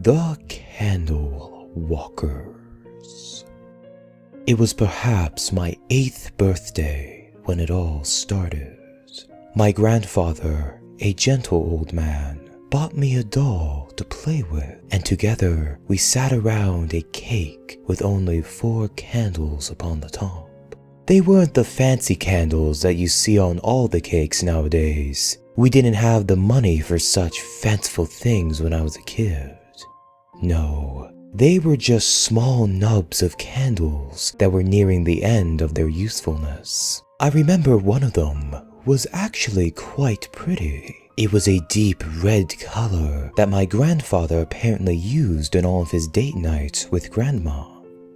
The Candlewalkers. It was perhaps my 8th birthday when it all started. My grandfather, a gentle old man, bought me a doll to play with, and together we sat around a cake with only 4 candles upon the top. They weren't the fancy candles that you see on all the cakes nowadays. We didn't have the money for such fanciful things when I was a kid. No, they were just small nubs of candles that were nearing the end of their usefulness. I remember one of them was actually quite pretty. It was a deep red color that my grandfather apparently used on all of his date nights with grandma.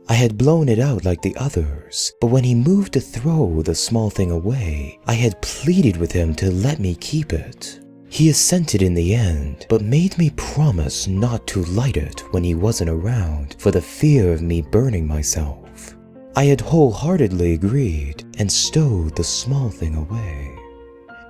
I had blown it out like the others, but when he moved to throw the small thing away, I had pleaded with him to let me keep it. He assented in the end, but made me promise not to light it when he wasn't around for the fear of me burning myself. I had wholeheartedly agreed and stowed the small thing away.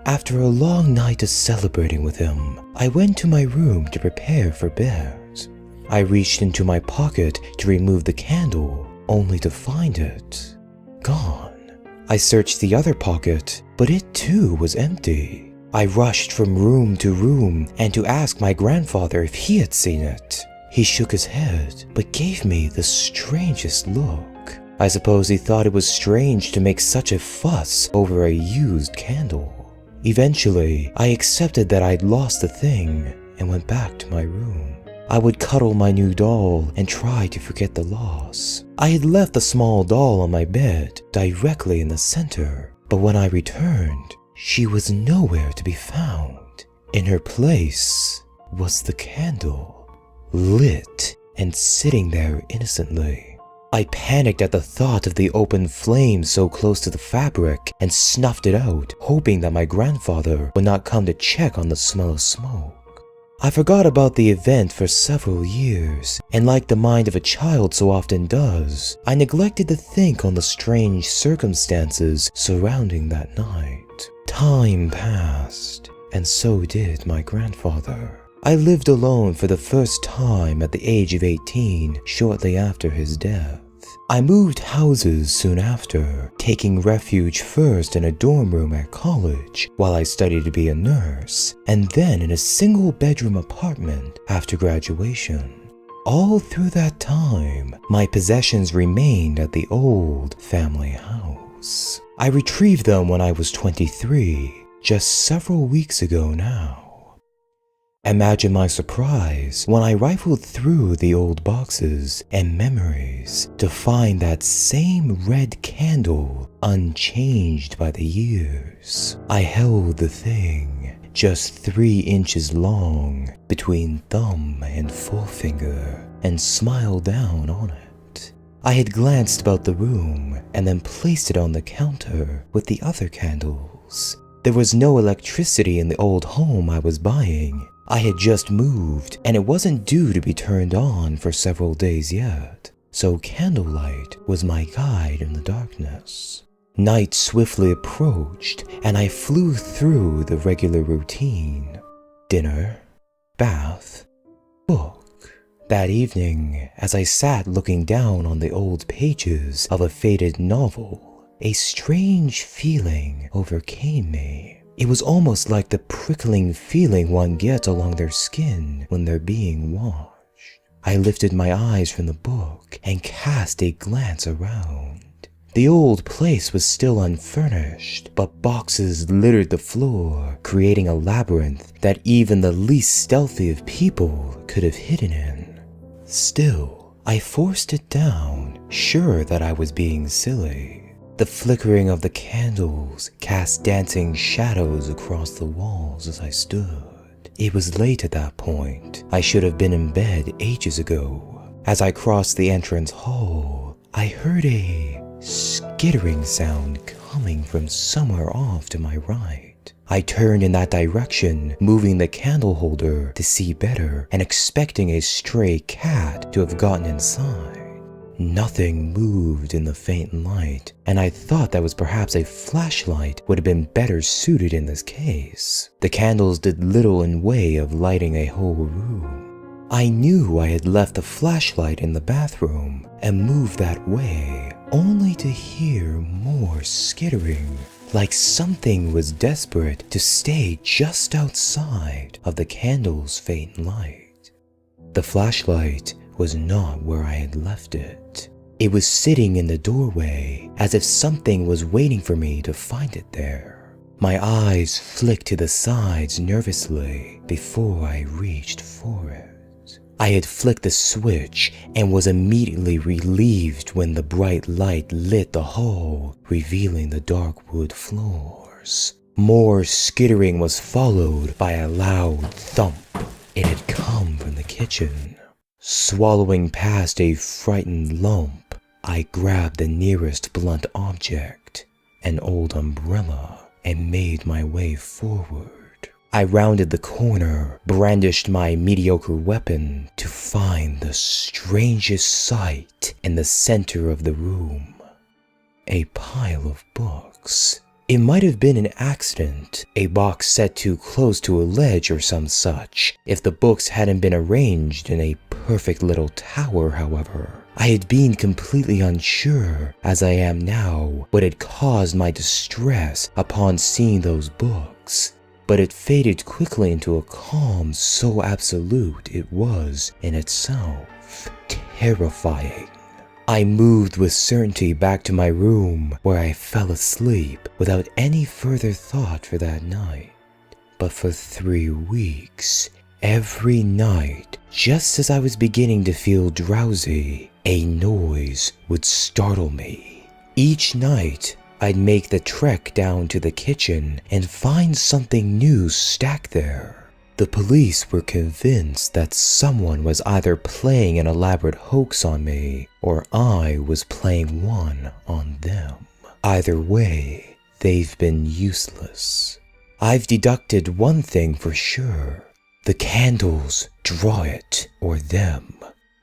After a long night of celebrating with him, I went to my room to prepare for bed. I reached into my pocket to remove the candle, only to find it gone. I searched the other pocket, but it too was empty. I rushed from room to room and to ask my grandfather if he had seen it. He shook his head, but gave me the strangest look. I suppose he thought it was strange to make such a fuss over a used candle. Eventually, I accepted that I'd lost the thing and went back to my room. I would cuddle my new doll and try to forget the loss. I had left the small doll on my bed directly in the center, but when I returned, she was nowhere to be found. In her place was the candle, lit and sitting there innocently. I panicked at the thought of the open flame so close to the fabric and snuffed it out, hoping that my grandfather would not come to check on the smell of smoke. I forgot about the event for several years, and like the mind of a child so often does, I neglected to think on the strange circumstances surrounding that night. Time passed, and so did my grandfather. I lived alone for the first time at the age of 18 shortly after his death. I moved houses soon after, taking refuge first in a dorm room at college while I studied to be a nurse, and then in a single-bedroom apartment after graduation. All through that time, my possessions remained at the old family house. I retrieved them when I was 23, just several weeks ago now. Imagine my surprise when I rifled through the old boxes and memories to find that same red candle unchanged by the years. I held the thing, just 3 inches long between thumb and forefinger, and smiled down on it. I had glanced about the room and then placed it on the counter with the other candles. There was no electricity in the old home I was buying. I had just moved, and it wasn't due to be turned on for several days yet, so candlelight was my guide in the darkness. Night swiftly approached, and I flew through the regular routine. Dinner, bath, book. That evening, as I sat looking down on the old pages of a faded novel, a strange feeling overcame me. It was almost like the prickling feeling one gets along their skin when they're being washed. I lifted my eyes from the book and cast a glance around. The old place was still unfurnished, but boxes littered the floor, creating a labyrinth that even the least stealthy of people could have hidden in. Still, I forced it down, sure that I was being silly. The flickering of the candles cast dancing shadows across the walls as I stood. It was late at that point. I should have been in bed ages ago. As I crossed the entrance hall, I heard a skittering sound coming from somewhere off to my right. I turned in that direction, moving the candle holder to see better and expecting a stray cat to have gotten inside. Nothing moved in the faint light, and I thought that was perhaps a flashlight would have been better suited in this case. The candles did little in way of lighting a whole room. I knew I had left the flashlight in the bathroom and moved that way, only to hear more skittering, like something was desperate to stay just outside of the candle's faint light. The flashlight was not where I had left it. It was sitting in the doorway, as if something was waiting for me to find it there. My eyes flicked to the sides nervously before I reached for it. I had flicked the switch and was immediately relieved when the bright light lit the hall, revealing the dark wood floors. More skittering was followed by a loud thump. It had come from the kitchen. Swallowing past a frightened lump, I grabbed the nearest blunt object, an old umbrella, and made my way forward. I rounded the corner, brandished my mediocre weapon to find the strangest sight in the center of the room. A pile of books. It might have been an accident, a box set too close to a ledge or some such. If the books hadn't been arranged in a perfect little tower, however, I had been completely unsure, as I am now, what had caused my distress upon seeing those books. But it faded quickly into a calm so absolute it was, in itself, terrifying. I moved with certainty back to my room, where I fell asleep without any further thought for that night. But for 3 weeks, every night, just as I was beginning to feel drowsy, a noise would startle me. Each night, I'd make the trek down to the kitchen and find something new stacked there. The police were convinced that someone was either playing an elaborate hoax on me, or I was playing one on them. Either way, they've been useless. I've deducted one thing for sure. The candles draw it, or them.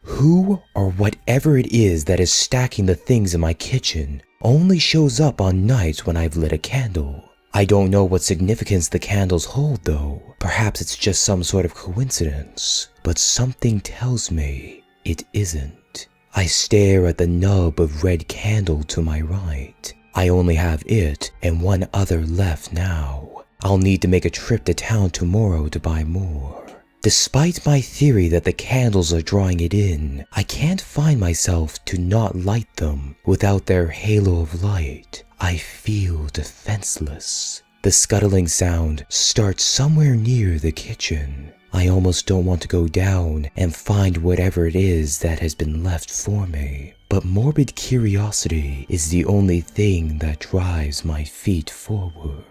Who or whatever it is that is stacking the things in my kitchen only shows up on nights when I've lit a candle. I don't know what significance the candles hold though. Perhaps it's just some sort of coincidence. But something tells me it isn't. I stare at the nub of red candle to my right. I only have it and one other left now. I'll need to make a trip to town tomorrow to buy more. Despite my theory that the candles are drawing it in, I can't find myself to not light them. Without their halo of light, I feel defenseless. The scuttling sound starts somewhere near the kitchen. I almost don't want to go down and find whatever it is that has been left for me. But morbid curiosity is the only thing that drives my feet forward.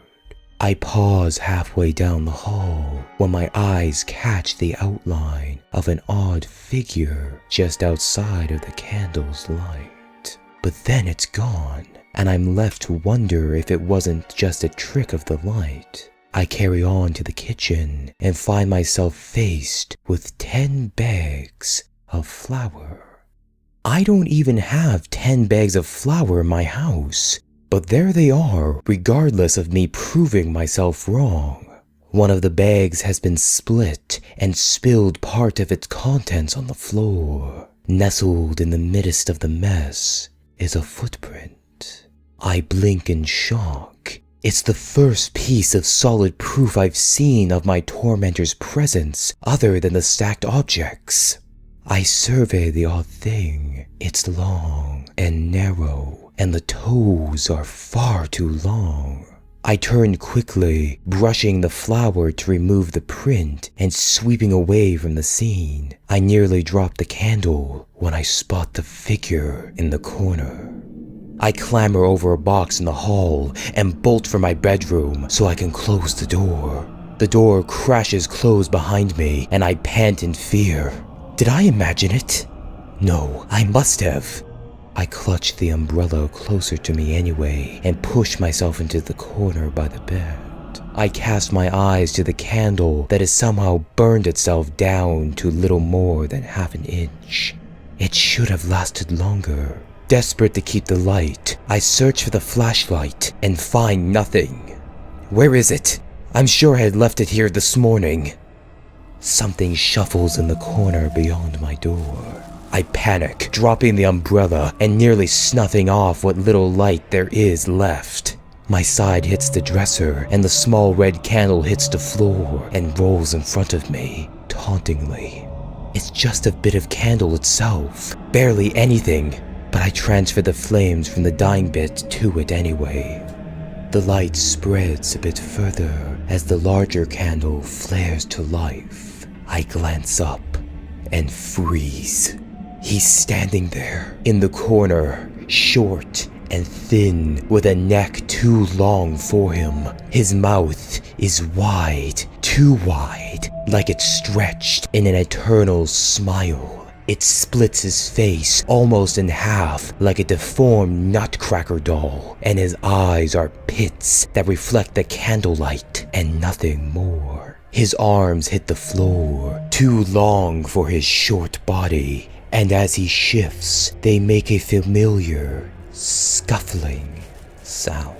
I pause halfway down the hall when my eyes catch the outline of an odd figure just outside of the candle's light. But then it's gone, and I'm left to wonder if it wasn't just a trick of the light. I carry on to the kitchen and find myself faced with 10 bags of flour. I don't even have 10 bags of flour in my house. But there they are, regardless of me proving myself wrong. One of the bags has been split and spilled part of its contents on the floor. Nestled in the midst of the mess is a footprint. I blink in shock. It's the first piece of solid proof I've seen of my tormentor's presence other than the stacked objects. I survey the odd thing. It's long and narrow, and the toes are far too long. I turn quickly, brushing the flour to remove the print and sweeping away from the scene. I nearly drop the candle when I spot the figure in the corner. I clamber over a box in the hall and bolt for my bedroom so I can close the door. The door crashes closed behind me and I pant in fear. Did I imagine it? No, I must have. I clutch the umbrella closer to me anyway and push myself into the corner by the bed. I cast my eyes to the candle that has somehow burned itself down to little more than half an inch. It should have lasted longer. Desperate to keep the light, I search for the flashlight and find nothing. Where is it? I'm sure I had left it here this morning. something shuffles in the corner beyond my door. I panic, dropping the umbrella and nearly snuffing off what little light there is left. My side hits the dresser, and the small red candle hits the floor and rolls in front of me, tauntingly. It's just a bit of candle itself, barely anything, but I transfer the flames from the dying bit to it anyway. The light spreads a bit further as the larger candle flares to life. I glance up and freeze. He's standing there in the corner, short and thin, with a neck too long for him. His mouth is wide, too wide, like it's stretched in an eternal smile. It splits his face almost in half like a deformed nutcracker doll, and his eyes are pits that reflect the candlelight and nothing more. His arms hit the floor, too long for his short body, and as he shifts, they make a familiar, scuffling sound.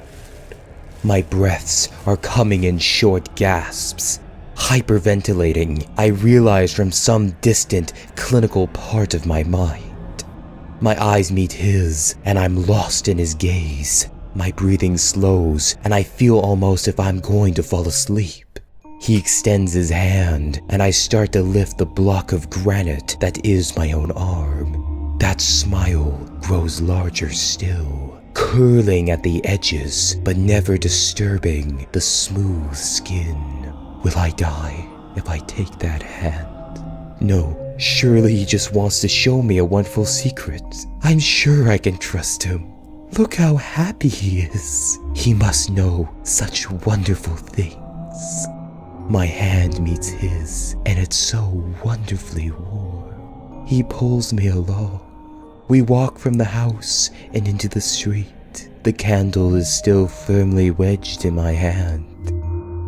My breaths are coming in short gasps. Hyperventilating, I realize from some distant clinical part of my mind. My eyes meet his, and I'm lost in his gaze. My breathing slows, and I feel almost if I'm going to fall asleep. He extends his hand, and I start to lift the block of granite that is my own arm. That smile grows larger still, curling at the edges, but never disturbing the smooth skin. Will I die if I take that hand? No, surely he just wants to show me a wonderful secret. I'm sure I can trust him. Look how happy he is. He must know such wonderful things. My hand meets his, and it's so wonderfully warm. He pulls me along. We walk from the house and into the street. The candle is still firmly wedged in my hand.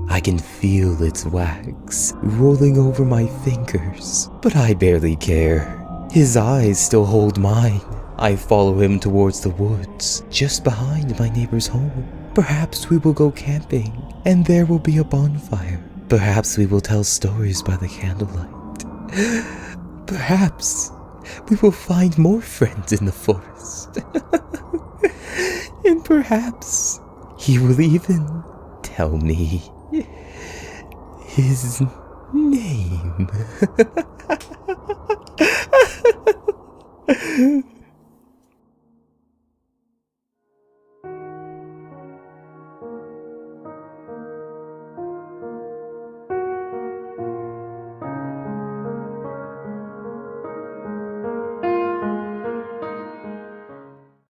I can feel its wax rolling over my fingers, but I barely care. His eyes still hold mine. I follow him towards the woods, just behind my neighbor's home. Perhaps we will go camping, and there will be a bonfire. Perhaps we will tell stories by the candlelight. Perhaps we will find more friends in the forest. And perhaps he will even tell me his name.